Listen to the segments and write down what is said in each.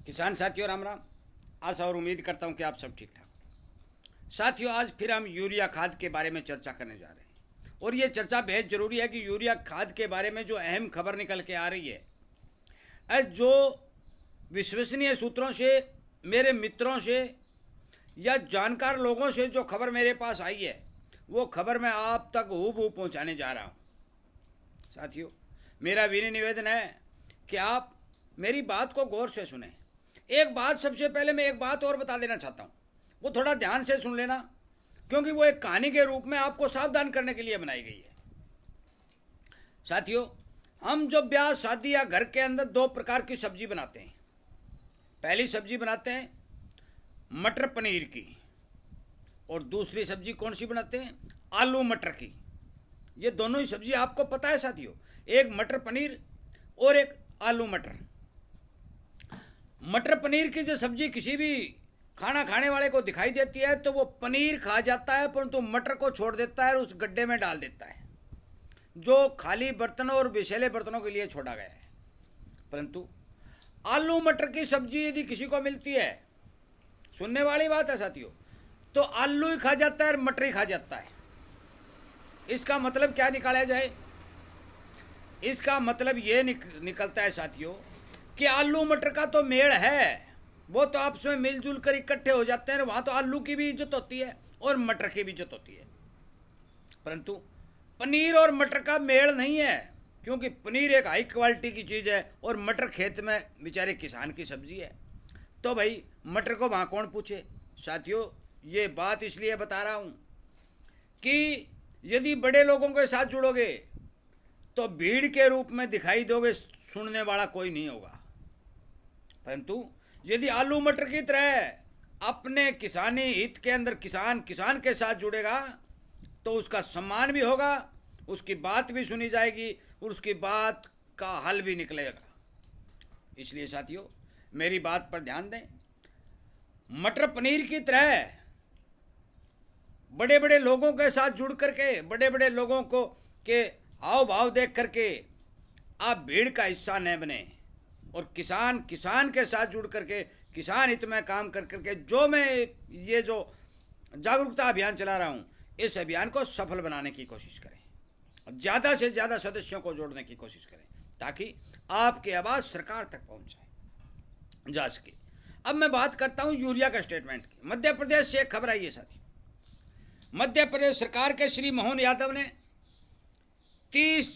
किसान साथियों राम राम। आशा और उम्मीद करता हूं कि आप सब ठीक ठाक हो। साथियों, आज फिर हम यूरिया खाद के बारे में चर्चा करने जा रहे हैं और ये चर्चा बेहद जरूरी है कि यूरिया खाद के बारे में जो अहम खबर निकल के आ रही है, जो विश्वसनीय सूत्रों से, मेरे मित्रों से या जानकार लोगों से जो खबर मेरे पास आई है, वो खबर मैं आप तक हूबहू पहुंचाने जा रहा हूं। साथियों, मेरा विनम्र निवेदन है कि आप मेरी बात को गौर से सुने। एक बात, सबसे पहले मैं एक बात और बता देना चाहता हूँ, वो थोड़ा ध्यान से सुन लेना, क्योंकि वो एक कहानी के रूप में आपको सावधान करने के लिए बनाई गई है। साथियों, हम जो ब्याह शादी या घर के अंदर दो प्रकार की सब्जी बनाते हैं। पहली सब्जी बनाते हैं मटर पनीर की, और दूसरी सब्जी कौन सी बनाते हैं? आलू मटर की। ये दोनों ही सब्जी आपको पता है साथियों, एक मटर पनीर और एक आलू मटर। मटर पनीर की जो सब्जी किसी भी खाना खाने वाले को दिखाई देती है तो वो पनीर खा जाता है, परंतु मटर को छोड़ देता है और उस गड्ढे में डाल देता है जो खाली बर्तनों और विषैले बर्तनों के लिए छोड़ा गया है। परंतु आलू मटर की सब्जी यदि किसी को मिलती है, सुनने वाली बात है साथियों, तो आलू ही खा जाता है और मटर ही खा जाता है। इसका मतलब क्या निकाला जाए? इसका मतलब ये निकलता है साथियों कि आलू मटर का तो मेल है, वो तो आपस में मिलजुल कर इकट्ठे हो जाते हैं, वहां तो आलू की भी इज्जत होती है और मटर की भी इज्जत होती है। परंतु पनीर और मटर का मेल नहीं है, क्योंकि पनीर एक हाई क्वालिटी की चीज है और मटर खेत में बेचारे किसान की सब्जी है। तो भाई मटर को वहां कौन पूछे? साथियों, ये बात इसलिए बता रहा हूं कि यदि बड़े लोगों के साथ जुड़ोगे तो भीड़ के रूप में दिखाई दोगे, सुनने वाला कोई नहीं होगा। परंतु यदि आलू मटर की तरह अपने किसानी हित के अंदर किसान के साथ जुड़ेगा तो उसका सम्मान भी होगा, उसकी बात भी सुनी जाएगी और उसकी बात का हल भी निकलेगा। इसलिए साथियों, मेरी बात पर ध्यान दें। मटर पनीर की तरह बड़े बड़े लोगों के साथ जुड़ करके, बड़े बड़े लोगों को के हाव भाव देख करके आप भीड़ का हिस्सा न बने और किसान के साथ जुड़ करके किसान हित में काम कर करके जो मैं ये जो जागरूकता अभियान चला रहा हूं, इस अभियान को सफल बनाने की कोशिश करें, ज्यादा से ज्यादा सदस्यों को जोड़ने की कोशिश करें ताकि आपकी आवाज सरकार तक पहुंच जा सके। अब मैं बात करता हूं यूरिया का स्टेटमेंट की। मध्य प्रदेश से एक खबर आई है साथी। मध्य प्रदेश सरकार के श्री मोहन यादव ने 30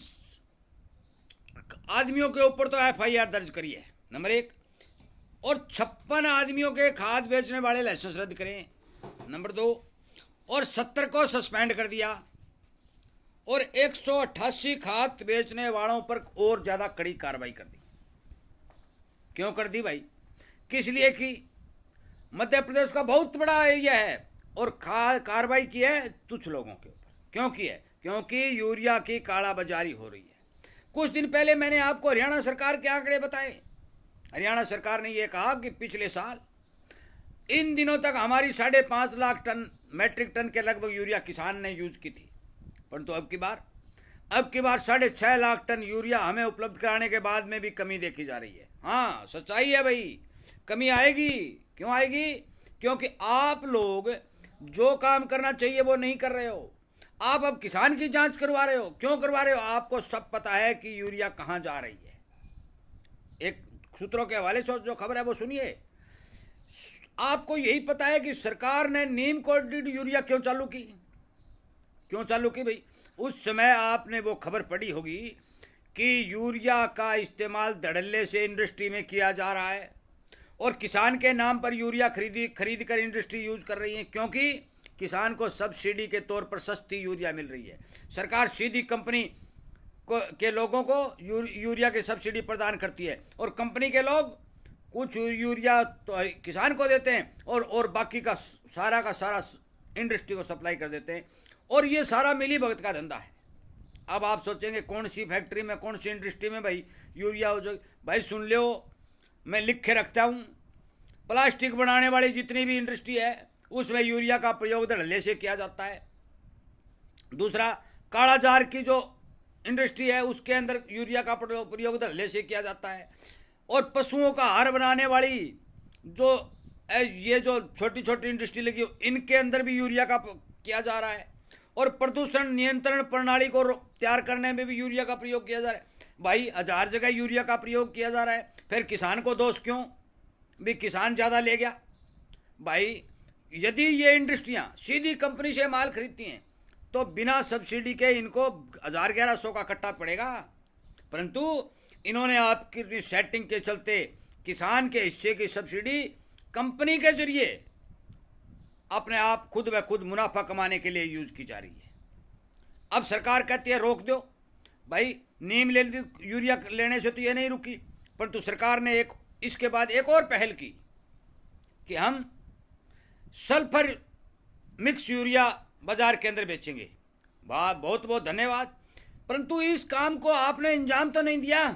आदमियों के ऊपर तो एफआईआर दर्ज करी है, नंबर 1, और 56 आदमियों के खाद बेचने वाले लाइसेंस रद्द करें, नंबर 2, और 70 को सस्पेंड कर दिया और 188 खाद बेचने वालों पर और ज्यादा कड़ी कार्रवाई कर दी। क्यों कर दी भाई? किस लिए की? मध्य प्रदेश का बहुत बड़ा एरिया है और कार्रवाई की है तुच्छ लोगों के ऊपर। क्यों की है? क्योंकि यूरिया की कालाबाजारी हो रही है। कुछ दिन पहले मैंने आपको हरियाणा सरकार के आंकड़े बताए। हरियाणा सरकार ने यह कहा कि पिछले साल इन दिनों तक हमारी 5.5 लाख टन मैट्रिक टन के लगभग यूरिया किसान ने यूज की थी, परंतु अब की बार 6.5 लाख टन यूरिया हमें उपलब्ध कराने के बाद में भी कमी देखी जा रही है। हाँ, सच्चाई है भाई, कमी आएगी। क्यों आएगी? क्योंकि आप लोग जो काम करना चाहिए वो नहीं कर रहे हो। आप अब किसान की जांच करवा रहे हो। क्यों करवा रहे हो? आपको सब पता है कि यूरिया कहां जा रही है। एक सूत्रों के हवाले से जो खबर है वो सुनिए। आपको यही पता है कि सरकार ने नीम कोटेड यूरिया क्यों चालू की भाई? उस समय आपने वो खबर पढ़ी होगी कि यूरिया का इस्तेमाल धड़ल्ले से इंडस्ट्री में किया जा रहा है और किसान के नाम पर यूरिया खरीद कर इंडस्ट्री यूज कर रही है, क्योंकि किसान को सब्सिडी के तौर पर सस्ती यूरिया मिल रही है। सरकार सीधी कंपनी के लोगों को यूरिया की सब्सिडी प्रदान करती है और कंपनी के लोग कुछ यूरिया तो किसान को देते हैं और बाकी का सारा इंडस्ट्री को सप्लाई कर देते हैं, और ये सारा मिली भगत का धंधा है। अब आप सोचेंगे कौन सी फैक्ट्री में, कौन सी इंडस्ट्री में भाई यूरिया हो जाए? भाई सुन लो, मैं लिख के रखता हूँ। प्लास्टिक बनाने वाली जितनी भी इंडस्ट्री है उसमें यूरिया का प्रयोग धड़ल्ले से किया जाता है। दूसरा, कालाजार की जो इंडस्ट्री है उसके अंदर यूरिया का प्रयोग धड़ल्ले से किया जाता है। और पशुओं का आहार बनाने वाली जो ये जो छोटी छोटी इंडस्ट्री लगी हो, इनके अंदर भी यूरिया का किया जा रहा है। और प्रदूषण नियंत्रण प्रणाली को तैयार करने में भी यूरिया का प्रयोग किया जा रहा है। भाई 1000 जगह यूरिया का प्रयोग किया जा रहा है, फिर किसान को दोष क्यों? भी किसान ज़्यादा ले गया। भाई यदि ये इंडस्ट्रियां सीधी कंपनी से माल खरीदती हैं तो बिना सब्सिडी के इनको 1000-1100 का कट्टा पड़ेगा, परंतु इन्होंने आपकी सेटिंग के चलते किसान के हिस्से की सब्सिडी कंपनी के जरिए अपने आप खुद ब खुद मुनाफा कमाने के लिए यूज की जा रही है। अब सरकार कहती है रोक दो। भाई नीम ले ली, यूरिया लेने से तो ये नहीं रुकी, परंतु सरकार ने इसके बाद एक और पहल की कि हम सल्फर मिक्स यूरिया बाजार के अंदर बेचेंगे। वाह, बहुत बहुत धन्यवाद। परंतु इस काम को आपने इंजाम तो नहीं दिया।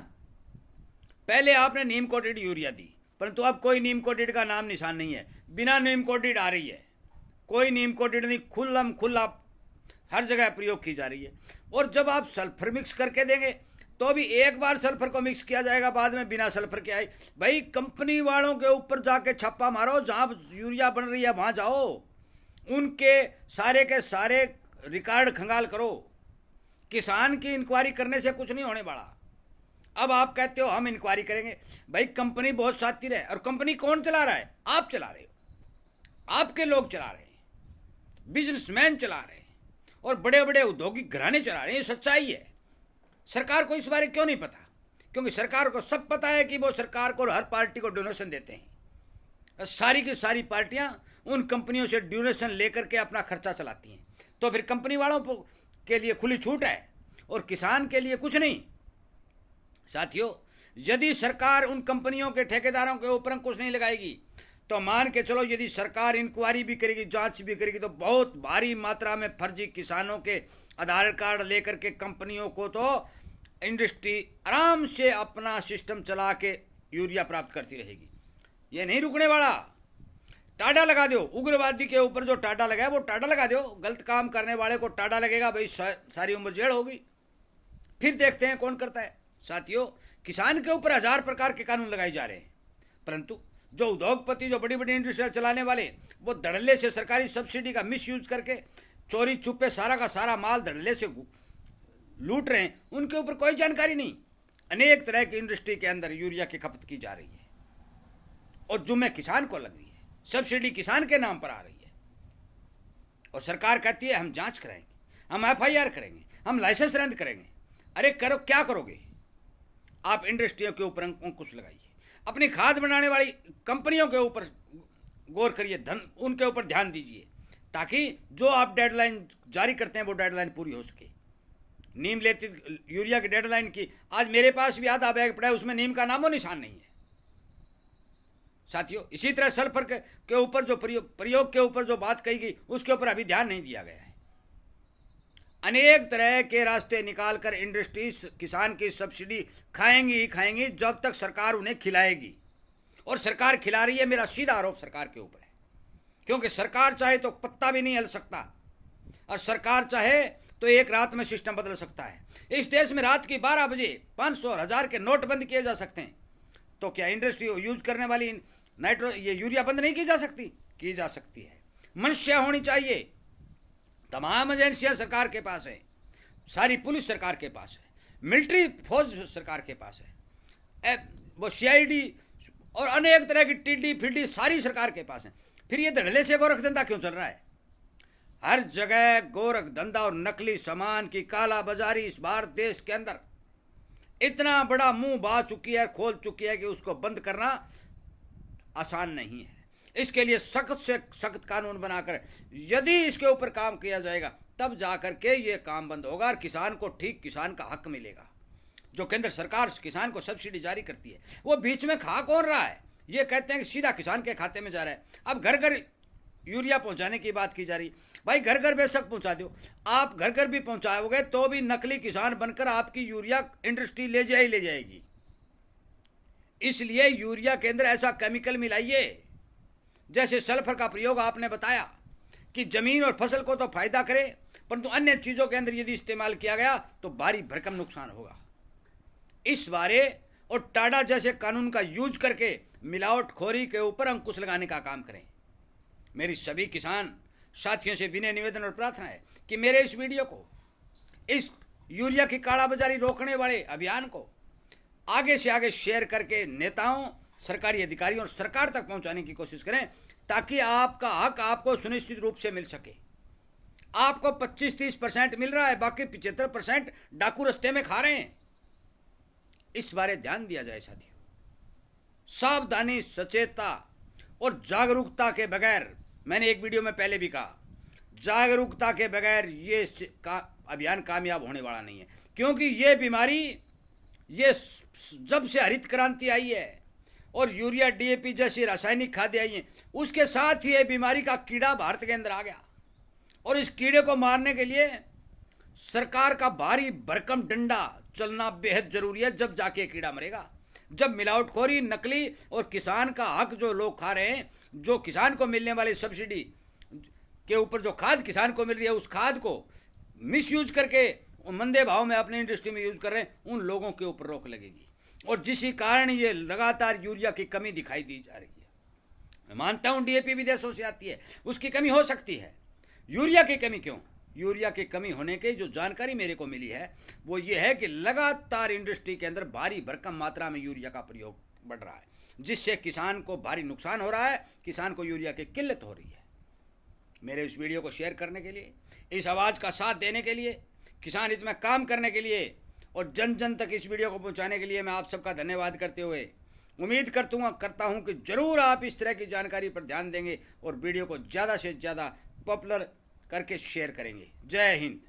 पहले आपने नीम कोटेड यूरिया दी, परंतु अब कोई नीम कोटेड का नाम निशान नहीं है। बिना नीम कोटेड आ रही है, कोई नीम कोटेड नहीं, खुला हर जगह प्रयोग की जा रही है। और जब आप सल्फर मिक्स करके देंगे तो भी एक बार सल्फर को मिक्स किया जाएगा, बाद में बिना सल्फर के आए। भाई कंपनी वालों के ऊपर जाके छापा मारो, जहां यूरिया बन रही है वहां जाओ, उनके सारे के सारे रिकॉर्ड खंगाल करो। किसान की इंक्वायरी करने से कुछ नहीं होने वाला। अब आप कहते हो हम इंक्वायरी करेंगे। भाई कंपनी बहुत शातिर है, और कंपनी कौन चला रहा है? आप चला रहे हो, आपके लोग चला रहे हैं, बिजनेसमैन चला रहे हैं, और बड़े बड़े औद्योगिक घराने चला रहे हैं। ये सच्चाई है। सरकार को इस बारे क्यों नहीं पता? क्योंकि सरकार को सब पता है कि वो सरकार को हर पार्टी को डोनेशन देते हैं। सारी की सारी पार्टियां उन कंपनियों से डोनेशन लेकर के अपना खर्चा चलाती हैं। तो फिर कंपनी वालों के लिए खुली छूट है और किसान के लिए कुछ नहीं। साथियों, यदि सरकार उन कंपनियों के ठेकेदारों के ऊपर अंकुश नहीं लगाएगी तो मान के चलो, यदि सरकार इंक्वायरी भी करेगी, जांच भी करेगी, तो बहुत भारी मात्रा में फर्जी किसानों के आधार कार्ड लेकर के कंपनियों को तो इंडस्ट्री आराम से अपना सिस्टम चला के यूरिया प्राप्त करती रहेगी। ये नहीं रुकने वाला। टाडा लगा दो उग्रवादी के ऊपर, जो टाडा लगा है वो टाडा लगा दो। गलत काम करने वाले को टाडा लगेगा, भाई सारी उम्र जेल होगी। फिर देखते हैं कौन करता है। साथियों, किसान के ऊपर 1000 प्रकार के कानून लगाए जा रहे हैं, परंतु जो उद्योगपति, जो बड़ी बड़ी इंडस्ट्रियां चलाने वाले, वो धड़ल्ले से सरकारी सब्सिडी का मिसयूज करके चोरी छुपे सारा का सारा माल धड़ल्ले से लूट रहे हैं। उनके ऊपर कोई जानकारी नहीं। अनेक तरह की इंडस्ट्री के अंदर यूरिया की खपत की जा रही है और जुम्मे किसान को लग रही है, सब्सिडी किसान के नाम पर आ रही है। और सरकार कहती है हम जांच कराएंगे, हम FIR करेंगे, हम लाइसेंस रद्द करेंगे। अरे करो, क्या करोगे? आप इंडस्ट्रियों के ऊपर अंकुश लगाइए, अपनी खाद बनाने वाली कंपनियों के ऊपर गौर करिए, उनके ऊपर ध्यान दीजिए, ताकि जो आप डेडलाइन जारी करते हैं वो डेडलाइन पूरी हो सके। नीम लेती यूरिया की डेडलाइन की, आज मेरे पास भी आधा बैग पड़ा है, उसमें नीम का नामो निशान नहीं है। साथियों, इसी तरह सल्फर के ऊपर जो प्रयोग के ऊपर जो बात कही गई, उसके ऊपर अभी ध्यान नहीं दिया गया है। अनेक तरह के रास्ते निकालकर इंडस्ट्रीज किसान की सब्सिडी खाएंगी ही खाएंगी जब तक सरकार उन्हें खिलाएगी। और सरकार खिला रही है, मेरा सीधा आरोप सरकार के ऊपर है, क्योंकि सरकार चाहे तो पत्ता भी नहीं हिल सकता, और सरकार चाहे तो एक रात में सिस्टम बदल सकता है। इस देश में रात की 12 बजे 500 और 1000 के नोट बंद किए जा सकते हैं, तो क्या इंडस्ट्री यूज करने वाली ये यूरिया बंद नहीं की जा सकती? की जा सकती है। मनुष्य होनी चाहिए। तमाम एजेंसियां सरकार के पास है, सारी पुलिस सरकार के पास है, मिलिट्री फौज सरकार के पास है, वो CID और अनेक तरह की टिड्डी फिड्डी सारी सरकार के पास है। फिर ये धड़ल्ले से गोरख धंधा क्यों चल रहा है? हर जगह गोरख धंधा और नकली सामान की काला बाजारी इस भारत देश के अंदर इतना बड़ा मुंह बा चुकी है, खोल चुकी है कि उसको बंद करना आसान नहीं है। इसके लिए सख्त से सख्त कानून बनाकर यदि इसके ऊपर काम किया जाएगा तब जाकर के ये काम बंद होगा और किसान को ठीक किसान का हक मिलेगा। जो केंद्र सरकार किसान को सब्सिडी जारी करती है, वो बीच में खा कौन रहा है? ये कहते हैं कि सीधा किसान के खाते में जा रहा है। अब घर घर यूरिया पहुंचाने की बात की जा रही। भाई घर घर बेशक पहुंचा दो, आप घर घर भी पहुंचाओगे तो भी नकली किसान बनकर आपकी यूरिया इंडस्ट्री ले जाएगी। इसलिए यूरिया के अंदर ऐसा केमिकल मिलाइए, जैसे सल्फर का प्रयोग आपने बताया कि जमीन और फसल को तो फायदा करे, परंतु अन्य चीजों के अंदर यदि इस्तेमाल किया गया तो भारी भरकम नुकसान होगा। इस बारे और टाडा जैसे कानून का यूज करके मिलावटखोरी के ऊपर अंकुश लगाने का काम करें। मेरी सभी किसान साथियों से विनय निवेदन और प्रार्थना है कि मेरे इस वीडियो को, इस यूरिया की कालाबाजारी रोकने वाले अभियान को आगे से आगे शेयर करके नेताओं, सरकारी अधिकारियों और सरकार तक पहुंचाने की कोशिश करें, ताकि आपका हक आपको सुनिश्चित रूप से मिल सके। आपको 25-30% मिल रहा है, बाकी 75% डाकू रस्ते में खा रहे हैं। इस बारे ध्यान दिया जाए साथियों। सावधानी, सचेतता और जागरूकता के बगैर, मैंने एक वीडियो में पहले भी कहा, जागरूकता के बगैर ये अभियान कामयाब होने वाला नहीं है। क्योंकि ये बीमारी, ये जब से हरित क्रांति आई है और यूरिया, डीएपी जैसी रासायनिक खादें आई हैं, उसके साथ ही ये बीमारी का कीड़ा भारत के अंदर आ गया। और इस कीड़े को मारने के लिए सरकार का भारी भरकम डंडा चलना बेहद जरूरी है। जब जाके कीड़ा मरेगा, जब मिलावटखोरी, नकली और किसान का हक जो लोग खा रहे हैं, जो किसान को मिलने वाली सब्सिडी के ऊपर जो खाद किसान को मिल रही है, उस खाद को मिसयूज करके मंदे भाव में अपनी इंडस्ट्री में यूज कर रहे हैं, उन लोगों के ऊपर रोक लगेगी। और जिसी कारण ये लगातार यूरिया की कमी दिखाई दी जा रही है। मैं मानता हूं डीएपी विदेशों से आती है, उसकी कमी हो सकती है। यूरिया की कमी क्यों? यूरिया की कमी होने की जो जानकारी मेरे को मिली है वो ये है कि लगातार इंडस्ट्री के अंदर भारी भरकम मात्रा में यूरिया का प्रयोग बढ़ रहा है, जिससे किसान को भारी नुकसान हो रहा है, किसान को यूरिया की किल्लत हो रही है। मेरे इस वीडियो को शेयर करने के लिए, इस आवाज़ का साथ देने के लिए, किसान हित में काम करने के लिए और जन जन तक इस वीडियो को पहुंचाने के लिए मैं आप सबका धन्यवाद करते हुए उम्मीद करता हूं कि जरूर आप इस तरह की जानकारी पर ध्यान देंगे और वीडियो को ज़्यादा से ज़्यादा पॉपुलर करके शेयर करेंगे। जय हिंद।